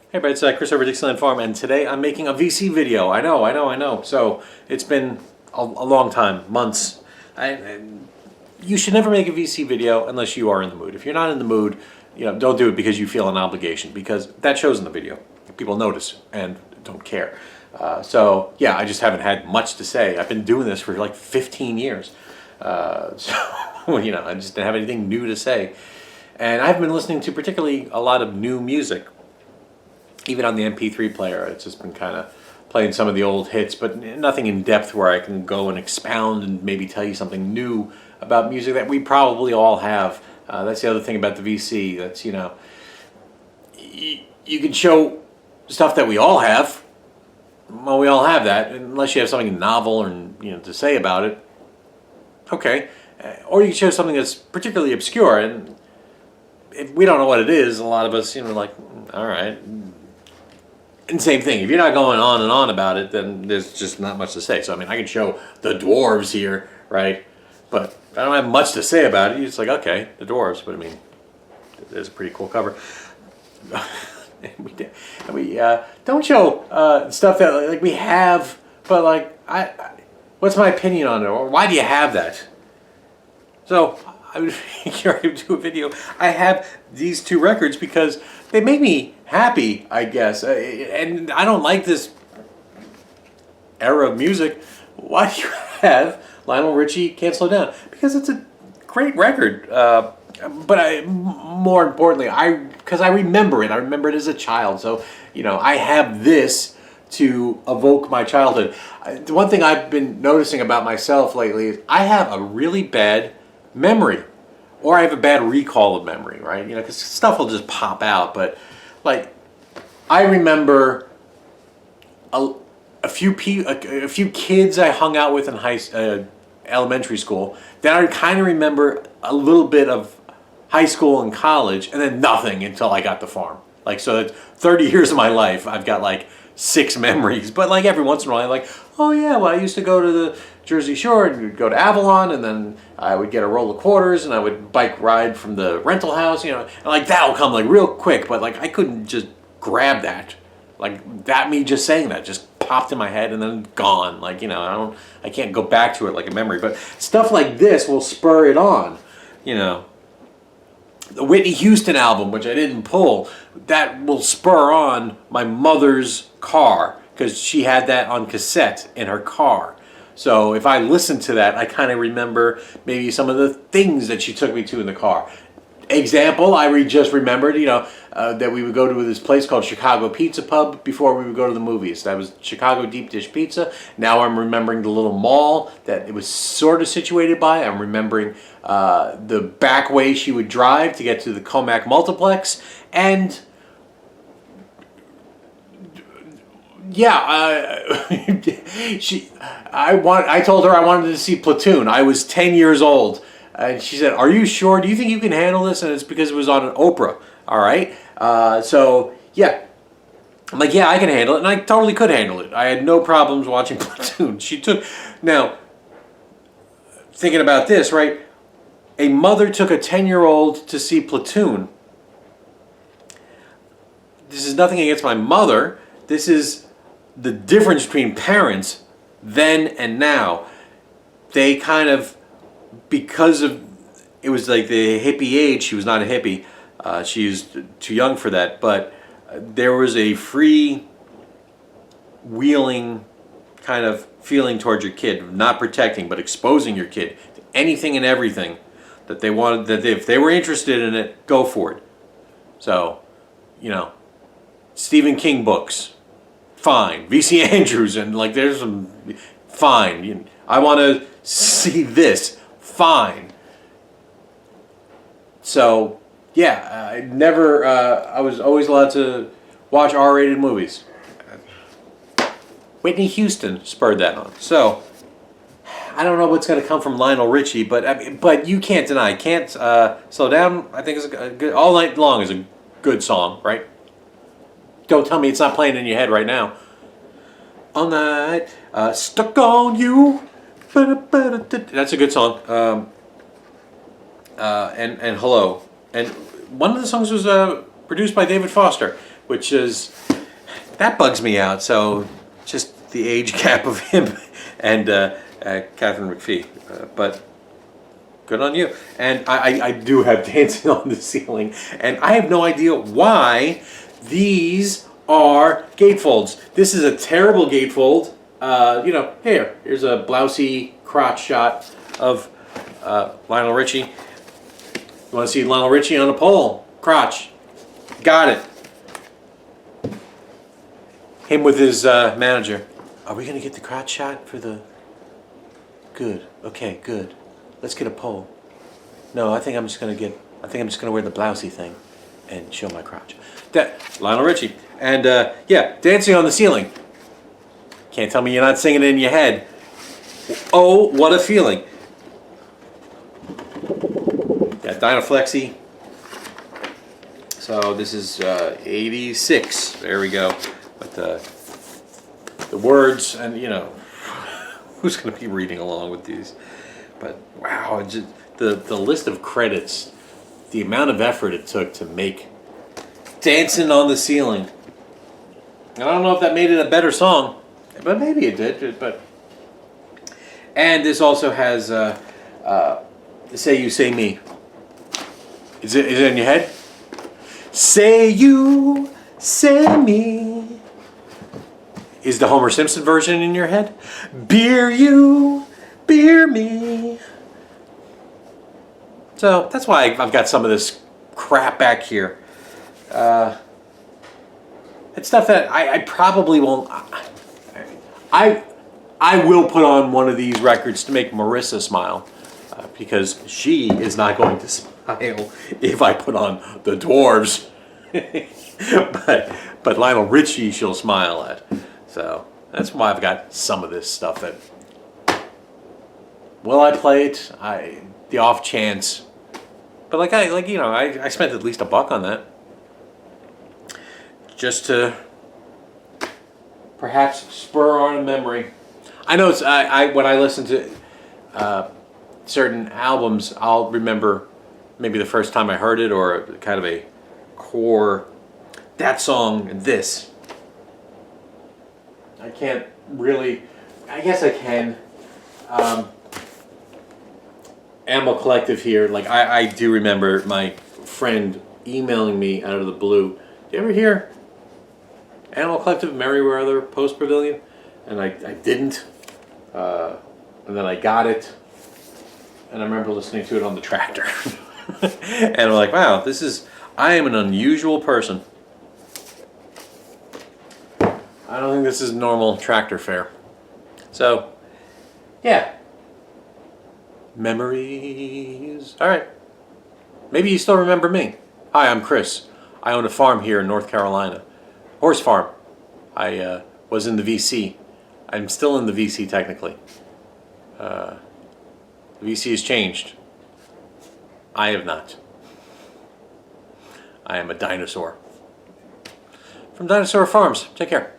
Hey, Brett, it's Chris over at Dixieland Farm, and today I'm making a VC video. I know. So it's been a long time, months. You should never make a VC video unless you are in the mood. If you're not in the mood, don't do it because you feel an obligation, because that shows in the video. People notice and don't care. So yeah, I just haven't had much to say. I've been doing this for like 15 years. So I just didn't have anything new to say. And I've been listening to particularly a lot of new music. Even on the MP3 player, it's just been kind of playing some of the old hits, but nothing in depth where I can go and expound and maybe tell you something new about music that we probably all have. That's the other thing about the VC. That's, you can show stuff that we all have. Well, we all have that, unless you have something novel or to say about it. Okay, or you can show something that's particularly obscure, and if we don't know what it is, a lot of us, like, all right. And same thing, if you're not going on and on about it, then there's just not much to say. So, I can show the dwarves here, right? But I don't have much to say about it. It's like, okay, the dwarves, but there's a pretty cool cover. we don't show stuff that we have, but what's my opinion on it, or why do you have that? So I was going to do a video. I have these two records because they make me happy, I guess. And I don't like this era of music. Why do you have Lionel Richie Can't Slow Down? Because it's a great record. But more importantly, because I remember it. I remember it as a child. So, I have this to evoke my childhood. The one thing I've been noticing about myself lately is I have a really bad memory. Or I have a bad recall of memory, right? Because stuff will just pop out. But I remember a few kids I hung out with in elementary school. Then I kind of remember a little bit of high school and college, and then nothing until I got the farm. So that's 30 years of my life. I've got 6 memories. But every once in a while, oh yeah, well I used to go to the Jersey Shore and we'd go to Avalon, and then I would get a roll of quarters and I would bike ride from the rental house, and that'll come real quick, but I couldn't just grab that. Me just saying that just popped in my head and then gone. I can't go back to it like a memory, but stuff like this will spur it on, The Whitney Houston album, which I didn't pull, that will spur on my mother's car because she had that on cassette in her car. So if I listen to that, I kind of remember maybe some of the things that she took me to in the car. Example, I just remembered, that we would go to this place called Chicago Pizza Pub before we would go to the movies. That was Chicago Deep Dish Pizza. Now I'm remembering the little mall that it was sort of situated by. I'm remembering the back way she would drive to get to the Comac Multiplex. And yeah, I told her I wanted to see Platoon. I was 10 years old. And she said, "Are you sure? Do you think you can handle this?" And it's because it was on an Oprah. All right. So yeah, I'm like, yeah, I can handle it, and I totally could handle it. I had no problems watching Platoon. Now, thinking about this, right? A mother took a 10-year-old to see Platoon. This is nothing against my mother. This is the difference between parents then and now. They kind of, because of, it was the hippie age. She was not a hippie. She was too young for that. But there was a free-wheeling kind of feeling towards your kid, not protecting, but exposing your kid to anything and everything that they wanted. That if they were interested in it, go for it. So, Stephen King books, fine. V.C. Andrews, and there's some, fine. I want to see this, fine. So yeah, I was always allowed to watch R-rated movies. Whitney Houston spurred that on. So I don't know what's going to come from Lionel Richie, but you can't deny. Can't Slow Down, I think is a good. All Night Long is a good song, right? Don't tell me it's not playing in your head right now. All night, stuck on you. That's a good song. And Hello. And one of the songs was produced by David Foster. which is, that bugs me out. So just the age gap of him and Catherine McPhee. But good on you. And I do have Dancing on the Ceiling, and I have no idea why these are gatefolds. This is a terrible gatefold. You know, here's a blousy crotch shot of Lionel Richie. You want to see Lionel Richie on a pole? Crotch. Got it. Him with his manager. Are we going to get the crotch shot for the... Good. Okay, good. Let's get a pole. No, I think I'm just going to wear the blousy thing and show my crotch. That Lionel Richie. And yeah, Dancing on the Ceiling. Can't tell me you're not singing it in your head. Oh, what a feeling. Got Dynaflexy. So this is 86. There we go. But the words, and you know, who's going to be reading along with these? But wow, just the list of credits, the amount of effort it took to make Dancing on the Ceiling. I don't know if that made it a better song, but maybe it did. But and this also has Say You, Say Me. Is it in your head? Say you, say me. Is the Homer Simpson version in your head? Beer you, beer me. So that's why I've got some of this crap back here. It's stuff that I probably won't. I will put on one of these records to make Marissa smile, because she is not going to smile if I put on the Dwarves. but Lionel Richie she'll smile at. So that's why I've got some of this stuff. That will I play it? The off chance. But I spent at least $1 on that, just to perhaps spur on a memory. I know it's when I listen to certain albums, I'll remember maybe the first time I heard it, or kind of a core, that song and this. I can't really, I guess I can. Animal Collective here, like I do remember my friend emailing me out of the blue. Do you ever hear Animal Collective, Merriweather Post Pavilion? And I didn't. And then I got it. And I remember listening to it on the tractor. And I'm like, wow, I am an unusual person. I don't think this is normal tractor fare. So, yeah. Memories. All right. Maybe you still remember me. Hi, I'm Chris. I own a farm here in North Carolina. Horse farm. I was in the VC. I'm still in the VC technically. The VC has changed. I have not. I am a dinosaur. From Dinosaur Farms. Take care.